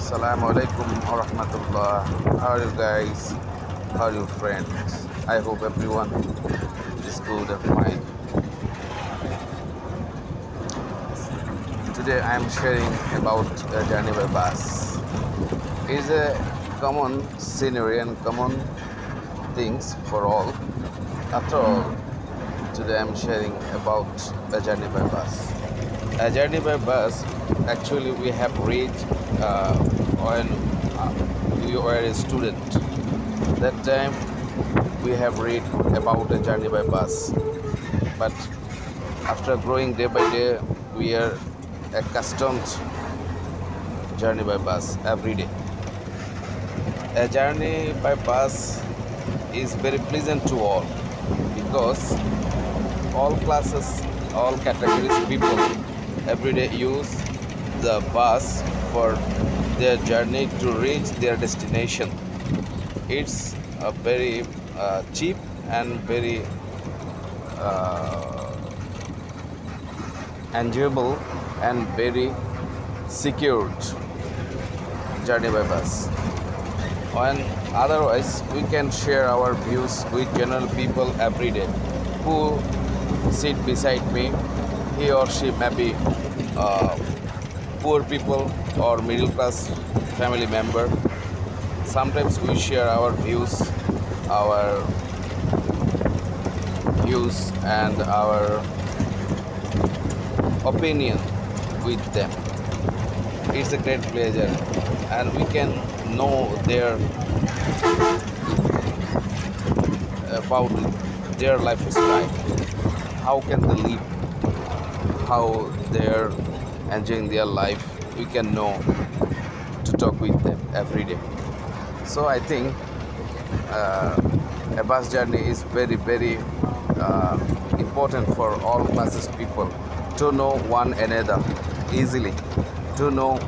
Assalamualaikum warahmatullah. How are you guys? How are you friends? I hope everyone is good and fine. Today I am sharing about a journey by bus. It's a common scenery and common things for all. After all, today I am sharing about a journey by bus. A journey by bus, actually we have read when we were a student. That time we have read about a journey by bus, but after growing day by day, we are accustomed journey by bus every day. A journey by bus is very pleasant to all because all classes, all categories people every day use the bus for their journey to reach their destination. It's a very cheap and very enjoyable and very secured journey by bus. And otherwise, we can share our views with general people every day who sit beside me. He or she may be poor people or middle class family member. Sometimes we share our views and our opinion with them. It's a great pleasure, and we can know about their lifestyle. How can they live? How they're enjoying their life? We can know to talk with them every day. So I think a bus journey is very, very important for all classes people to know one another easily, to know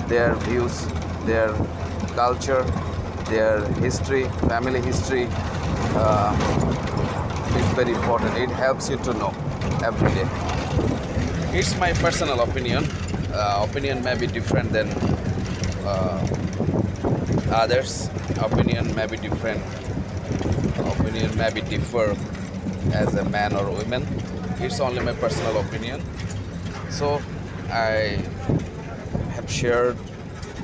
their views, their culture, their history, family history. It's very important. It helps you to know every day. It's my personal opinion. Opinion may be different than others. Opinion may be different. Opinion may be differ as a man or woman. It's only my personal opinion. So I have shared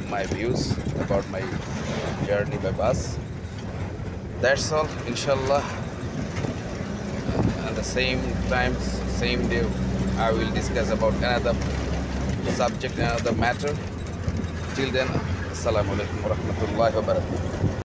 my views about my journey by bus. That's all, inshallah. At the same time, same day, I will discuss about another subject, another matter. Till then, Assalamualaikum warahmatullahi wabarakatuh.